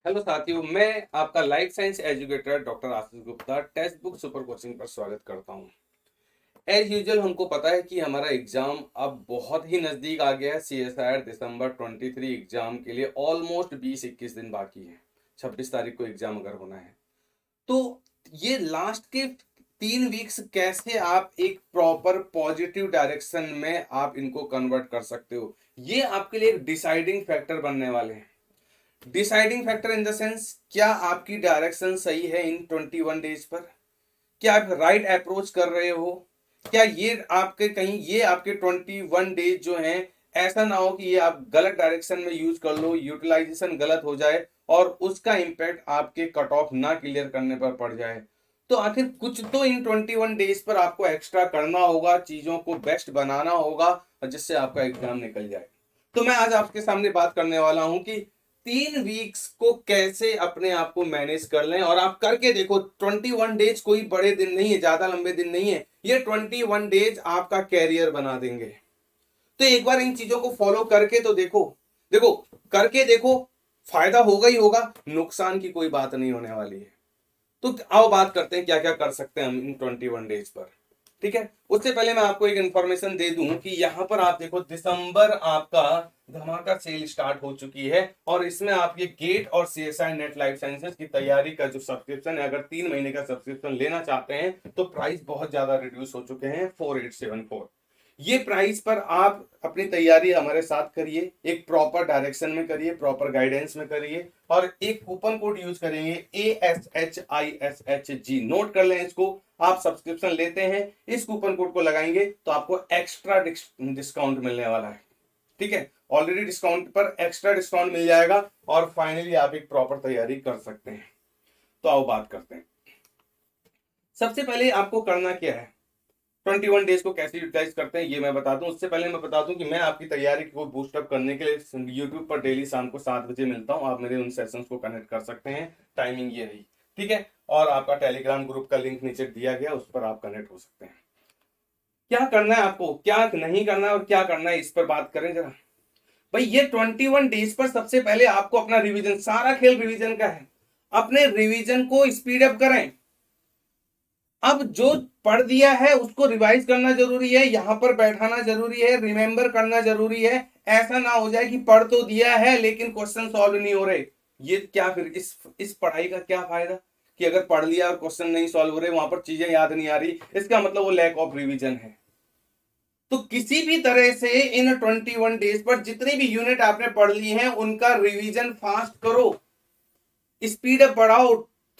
Hello साथियों, मैं आपका life science educator doctor Ashish Gupta text book super coaching पर स्वागत करता हूं। एज यूजुअल हमको पता है कि हमारा एग्जाम अब बहुत ही नज़दीक आ गया है। सीएसआईआर दिसंबर 23 एग्जाम के लिए ऑलमोस्ट 20-21 दिन बाकी है। 26 तारीख को एग्जाम अगर होना है तो ये लास्ट के 3 वीक्स कैसे आप एक प्रॉपर पॉजिटिव डायरेक्शन में आप इनको कन्वर्ट कर सकते हो, ये आपके लिए एक डिसाइडिंग फैक्टर बनने वाले हैं। Deciding factor in the sense, क्या आपकी डायरेक्शन सही है इन 21 डेज पर? क्या आप राइट अप्रोच कर रहे हो? क्या ये आपके 21 डेज जो हैं, ऐसा ना हो कि ये आप गलत डायरेक्शन में यूज कर लो, यूटिलाइजेशन गलत हो जाए और उसका इम्पैक्ट आपके कट ऑफ ना क्लियर करने पर पड़ जाए। तो आखिर कुछ तो इन 21 डेज पर आपको एक्स्ट्रा करना होगा, चीजों को बेस्ट बनाना होगा जिससे आपका एग्जाम निकल जाए। तो मैं आज आपके सामने बात करने वाला हूं कि 3 वीक्स को कैसे अपने आप को मैनेज कर लें। और आप करके देखो, 21 डेज कोई बड़े दिन नहीं है, ज्यादा लंबे दिन नहीं है। ये 21 डेज आपका कैरियर बना देंगे। तो एक बार इन चीजों को फॉलो करके तो देखो। देखो, करके देखो, फायदा होगा ही होगा, नुकसान की कोई बात नहीं होने वाली है। तो आओ बात करते हैं क्या क्या कर सकते हैं हम इन 21 डेज पर। ठीक है, उससे पहले मैं आपको एक इंफॉर्मेशन दे दूं कि यहां पर आप देखो, दिसंबर आपका धमाका सेल स्टार्ट हो चुकी है और इसमें आप ये गेट और सीएसआई नेट लाइफ साइंसेज की तैयारी का जो सब्सक्रिप्शन है, अगर 3 महीने का सब्सक्रिप्शन लेना चाहते हैं तो प्राइस बहुत ज्यादा रिड्यूस हो चुके हैं, 4874। ये प्राइस पर आप अपनी तैयारी हमारे साथ करिए, एक प्रॉपर डायरेक्शन में करिए, प्रॉपर गाइडेंस में करिए और एक कूपन कोड यूज करेंगे ASHISHG। नोट कर लें इसको। आप सब्सक्रिप्शन लेते हैं, इस कूपन कोड को लगाएंगे तो आपको एक्स्ट्रा डिस्काउंट मिलने वाला है। ठीक है, ऑलरेडी डिस्काउंट पर एक्स्ट्रा डिस्काउंट मिल जाएगा और फाइनली आप एक प्रॉपर तैयारी कर सकते हैं। तो आओ बात करते हैं। सबसे पहले आपको करना क्या है, 21 डेज को कैसे यूटिलाइज करते हैं ये मैं बता दूं। उससे पहले मैं बता दूं कि मैं आपकी तैयारी को बूस्ट अप करने के लिए यूट्यूब पर डेली शाम को 7 बजे मिलता हूं। आप मेरे उन सेशंस को कनेक्ट कर सकते हैं, टाइमिंग ये रही। ठीक है, और आपका टेलीग्राम ग्रुप का लिंक नीचे दिया गया, उस पर आप कनेक्ट हो सकते हैं। क्या करना है आपको, क्या नहीं करना है और क्या करना है, इस पर बात करें जरा। भाई, ये 21 डेज पर सबसे पहले आपको अपना रिवीजन, सारा खेल रिवीजन का है। अपने रिवीजन को स्पीड अप करें। अब जो पढ़ दिया है उसको रिवाइज करना जरूरी है, यहां पर बैठाना जरूरी है, रिमेंबर करना जरूरी है। ऐसा ना हो जाए कि पढ़ तो दिया है लेकिन क्वेश्चन सॉल्व नहीं हो रहे। ये क्या फिर इस पढ़ाई का क्या फायदा कि अगर पढ़ लिया और क्वेश्चन नहीं सॉल्व हो रहे, वहां पर चीजें याद नहीं आ रही, इसका मतलब वो लैक ऑफ रिवीजन है। तो किसी भी तरह से इन 21 डेज पर जितनी भी यूनिट आपने पढ़ ली हैं उनका रिवीजन फास्ट करो, स्पीड अप बढ़ाओ।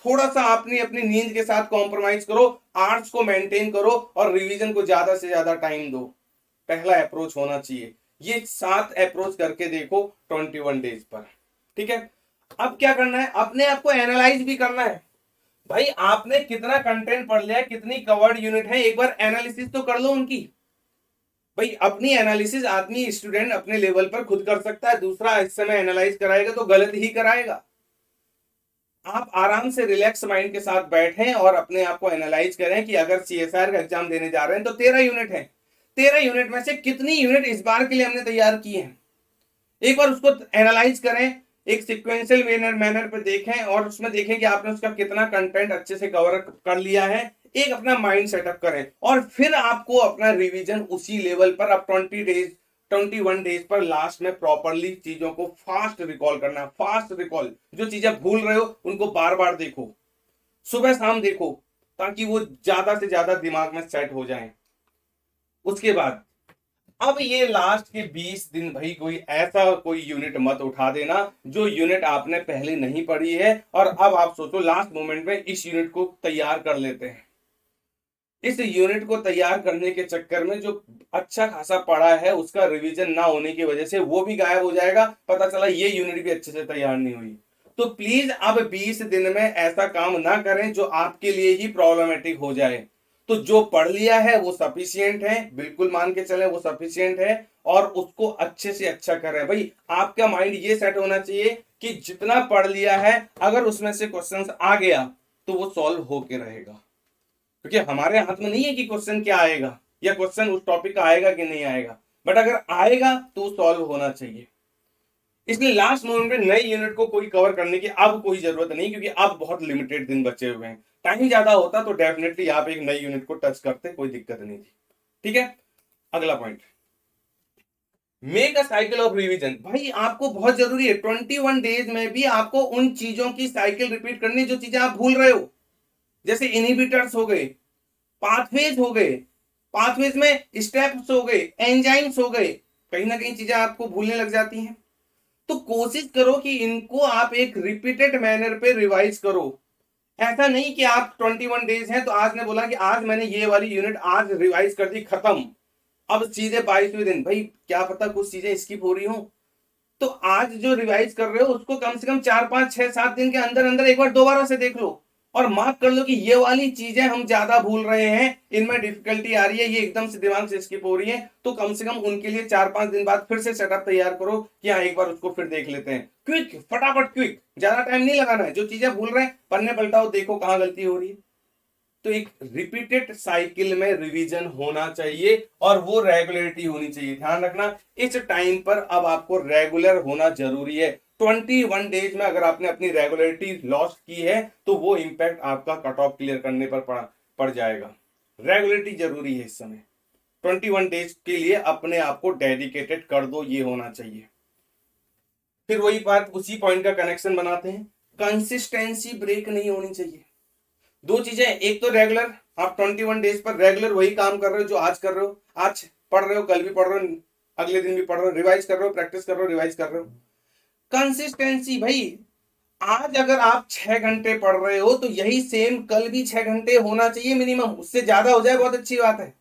थोड़ा सा आपने अपनी नींद के साथ कॉम्प्रोमाइज करो, आर्ट्स को मेंटेन करो और रिवीजन को ज्यादा से ज्यादा टाइम दो। पहला अप्रोच होना चाहिए। ये 7 अप्रोच करके देखो 21 डेज पर। ठीक है, अब क्या करना है, अपने आप को एनालाइज भी करना है। भाई, आपने कितना कंटेंट पढ़ लिया है, कितनी कवर्ड यूनिट है, एक बार एनालिसिस तो कर लो उनकी। भाई, अपनी एनालिसिस आदमी स्टूडेंट अपने लेवल पर खुद कर सकता है, दूसरा इस समय एनालाइज कराएगा तो गलत ही कराएगा। आप आराम से रिलैक्स माइंड के साथ बैठें और अपने आप को एनालाइज करें कि अगर सीएसआर का एग्जाम देने जा रहे हैं तो 13 यूनिट है। 13 यूनिट में से कितनी यूनिट इस बार के लिए हमने तैयार की है, एक बार उसको एनालाइज करें। एक सिक्वेंशियल मैनर पे देखें और उसमें देखें कि आपने उसका कितना कंटेंट अच्छे से कवर कर लिया है। एक अपना माइंड सेटअप करें और फिर आपको अपना रिवीजन उसी लेवल पर अब 21 डेज पर लास्ट में प्रॉपरली चीजों को फास्ट रिकॉल करना। फास्ट रिकॉल, जो चीजें भूल रहे हो उनको बार बार देखो, सुबह शाम देखो, ताकि वो ज्यादा से ज्यादा दिमाग में सेट हो जाए। उसके बाद अब ये लास्ट के 20 दिन, भाई कोई ऐसा कोई यूनिट मत उठा देना जो यूनिट आपने पहले नहीं पढ़ी है और अब आप सोचो लास्ट मोमेंट में इस यूनिट को तैयार कर लेते हैं। इस यूनिट को तैयार करने के चक्कर में जो अच्छा खासा पढ़ा है उसका रिवीजन ना होने की वजह से वो भी गायब हो जाएगा, पता चला ये यूनिट भी अच्छे से तैयार नहीं हुई। तो प्लीज अब 20 दिन में ऐसा काम ना करें जो आपके लिए ही प्रॉब्लमेटिक हो जाए। तो जो पढ़ लिया है वो सफिशियंट है, बिल्कुल मान के चले वो सफिशियंट है और उसको अच्छे से अच्छा करें। भाई, आपका माइंड ये सेट होना चाहिए कि जितना पढ़ लिया है अगर उसमें से क्वेश्चंस आ गया तो वो सॉल्व होके रहेगा, क्योंकि हमारे हाथ में नहीं है कि क्वेश्चन क्या आएगा या क्वेश्चन उस टॉपिक का आएगा कि नहीं आएगा, बट अगर आएगा तो सॉल्व होना चाहिए। इसलिए लास्ट मोमेंट में नई यूनिट को कोई कवर करने की अब कोई जरूरत नहीं, क्योंकि अब बहुत लिमिटेड दिन बचे हुए हैं। टाइम ज्यादा होता तो डेफिनेटली आप एक नई यूनिट को टच करते, कोई दिक्कत नहीं थी। ठीक है, अगला point, make a cycle of revision. भाई आपको बहुत जरूरी है 21 डेज में भी आपको उन चीजों की साइकिल रिपीट करनी जो चीजें आप भूल रहे हो। जैसे इनहिबिटर्स हो गए, पाथवेज हो गए, पाथवेज में स्टेप्स हो गए, एंजाइम्स हो गए, कहीं ना कहीं चीजें आपको भूलने लग जाती हैं। तो कोशिश करो कि इनको आप एक रिपीटेड मैनर पे रिवाइज करो। ऐसा नहीं कि आप 21 डेज हैं तो आज ने बोला कि आज मैंने ये वाली यूनिट आज रिवाइज कर दी, खत्म, अब चीजें 22वें दिन। भाई क्या पता कुछ चीजें स्किप हो रही हो, तो आज जो रिवाइज कर रहे हो उसको कम से कम 4 5 6 7 दिन के अंदर अंदर एक बार दोबारा से देख लो और मार्क कर लो कि ये वाली चीजें हम ज्यादा भूल रहे हैं, इनमें डिफिकल्टी आ रही है, ये एकदम से दिमाग से स्किप हो रही है। तो कम से कम उनके लिए 4 5 दिन बाद फिर से सेटअप तैयार करो कि हाँ एक बार उसको फिर देख लेते हैं। क्विक, फटाफट क्विक, ज्यादा टाइम नहीं लगाना है। जो चीजें भूल रहे हैं पन्ने पलटाओ, देखो कहां गलती हो रही है। तो एक रिपीटेड साइकिल में रिवीजन होना चाहिए और वो रेगुलरिटी होनी चाहिए। ध्यान रखना इस टाइम पर अब आपको रेगुलर होना जरूरी है। 21 डेज में अगर आपने अपनी रेगुलरिटी लॉस की है तो वो इंपैक्ट आपका कट ऑफ क्लियर करने पर पड़ जाएगा। रेगुलरिटी जरूरी है इस समय। 21 डेज के लिए अपने आप को डेडिकेटेड कर दो, ये होना चाहिए। फिर वही बात, उसी पॉइंट का कनेक्शन बनाते हैं, कंसिस्टेंसी ब्रेक नहीं होनी चाहिए। दो चीजें, एक तो रेगुलर, आप 21 डेज पर रेगुलर वही काम कर रहे हो जो आज कर रहे हो, आज पढ़ रहे हो, कल भी पढ़ रहे हो, अगले दिन भी पढ़ रहे हो, रिवाइज कर रहे हो, प्रैक्टिस कर रहे हो, रिवाइज कर रहे हो। कंसिस्टेंसी, भाई आज अगर आप 6 घंटे पढ़ रहे हो तो यही सेम कल भी 6 घंटे होना चाहिए मिनिमम। उससे ज्यादा हो जाए बहुत अच्छी बात है,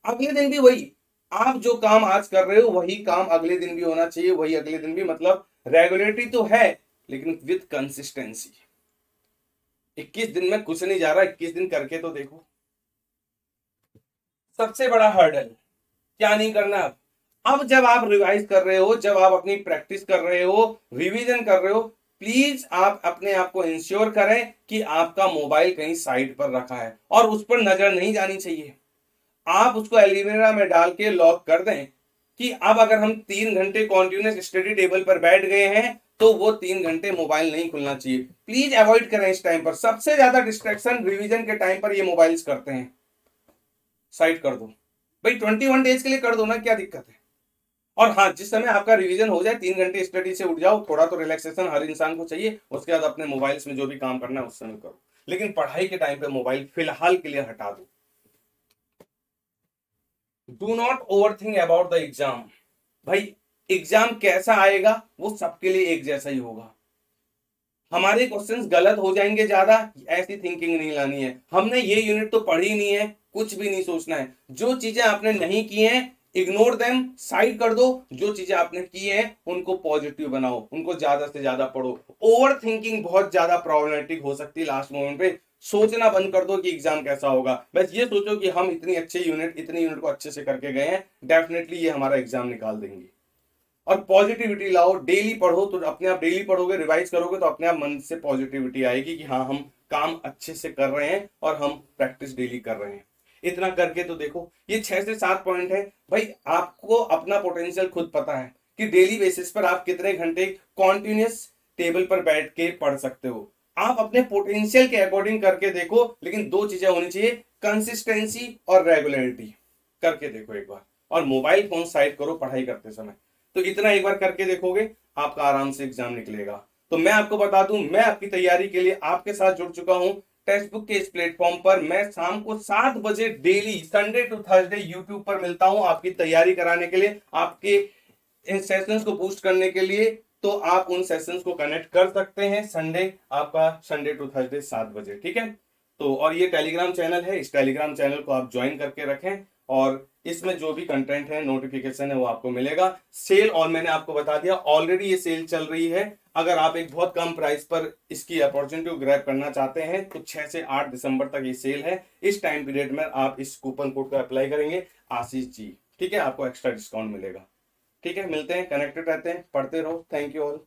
अगले दिन भी वही। आप जो काम आज कर रहे हो वही काम अगले दिन भी होना चाहिए, वही अगले दिन भी। मतलब रेगुलरिटी तो है लेकिन विथ कंसिस्टेंसी। 21 दिन में कुछ नहीं जा रहा, 21 दिन करके तो देखो। सबसे बड़ा हर्डल क्या नहीं करना। अब जब आप रिवाइज कर रहे हो, जब आप अपनी प्रैक्टिस कर रहे हो, रिवीजन कर रहे हो, प्लीज आप अपने आप को इंश्योर करें कि आपका मोबाइल कहीं साइड पर रखा है और उस पर नजर नहीं जानी चाहिए। आप उसको एलिवेरा में डाल के लॉक कर दें कि अब अगर हम 3 घंटे कॉन्टिन्यूस स्टडी टेबल पर बैठ गए हैं तो वो 3 घंटे मोबाइल नहीं खुलना चाहिए। प्लीज अवॉइड करें इस टाइम पर। सबसे ज्यादा डिस्ट्रैक्शन रिवीजन के टाइम पर ये मोबाइल्स करते हैं। साइड कर दो भाई, 21 डेज के लिए कर दो ना, क्या दिक्कत है। और हाँ, जिस समय आपका रिवीजन हो जाए, 3 घंटे स्टडी से उठ जाओ, थोड़ा तो रिलैक्सेशन हर इंसान को चाहिए। उसके बाद अपने मोबाइल्स में जो भी काम करना है उस समय करो, लेकिन पढ़ाई के टाइम पे मोबाइल फिलहाल के लिए हटा दो। Do not over think about the exam. भाई एग्जाम कैसा आएगा वो सबके लिए एक जैसा ही होगा। हमारे क्वेश्चंस गलत हो जाएंगे ज्यादा, ऐसी थिंकिंग नहीं लानी है। हमने ये यूनिट तो पढ़ी नहीं है, कुछ भी नहीं सोचना है। जो चीजें आपने नहीं की हैं इग्नोर देम, साइड कर दो। जो चीजें आपने की हैं उनको पॉजिटिव बनाओ, उनको ज्यादा से ज्यादा पढ़ो। ओवर थिंकिंग बहुत ज्यादा प्रॉब्लमेटिक हो सकती है लास्ट मोमेंट पे। सोचना बंद कर दो कि एग्जाम कैसा होगा, बस ये सोचो कि हम इतनी इतनी यूनिट को अच्छे से करके गए हैं, डेफिनेटली ये हमारा एग्जाम निकाल देंगे। और पॉजिटिविटी लाओ, डेली पढ़ो तो अपने आप, डेली पढ़ोगे रिवाइज करोगे तो अपने आप मन से पॉजिटिविटी आएगी कि हाँ हम काम अच्छे से कर रहे हैं और हम प्रैक्टिस डेली कर रहे हैं। इतना करके तो देखो, ये 6 से 7 पॉइंट है। भाई आपको अपना पोटेंशियल खुद पता है कि डेली बेसिस पर आप कितने घंटे कॉन्टिन्यूस टेबल पर बैठ के पढ़ सकते हो। आप अपने पोटेंशियल के अकॉर्डिंग करके देखो, लेकिन दो चीजें होनी चाहिए, कंसिस्टेंसी और रेगुलरिटी। करके देखो एक बार, और मोबाइल फोन साइड करो पढ़ाई करते समय। तो इतना एक बार करके देखोगे, आपका आराम से एग्जाम निकलेगा। तो मैं आपको बता दूं, मैं आपकी तैयारी के लिए आपके साथ जुड़ चुका हूं टेक्स्ट बुक के इस प्लेटफॉर्म पर। मैं शाम को 7 बजे daily Sunday to Thursday YouTube पर मिलता हूं आपकी तैयारी कराने के लिए, आपके इन सेशंस को बूस्ट करने के लिए। तो आप उन सेशंस को कनेक्ट कर सकते हैं संडे, आपका संडे टू थर्सडे 7 बजे, ठीक है। तो और ये टेलीग्राम चैनल है, इस टेलीग्राम चैनल को आप ज्वाइन करके रखें और इसमें जो भी कंटेंट है, नोटिफिकेशन है, वो आपको मिलेगा। सेल, और मैंने आपको बता दिया ऑलरेडी ये सेल चल रही है। अगर आप एक बहुत कम प्राइस पर इसकी अपॉर्चुनिटी को ग्रैब करना चाहते हैं तो 6 से 8 दिसंबर तक ये सेल है। इस टाइम पीरियड में आप इस कूपन कोड को अप्लाई करेंगे, आशीष जी, ठीक है, आपको एक्स्ट्रा डिस्काउंट मिलेगा। ठीक है, मिलते हैं, कनेक्टेड रहते हैं, पढ़ते रहो। Thank you all.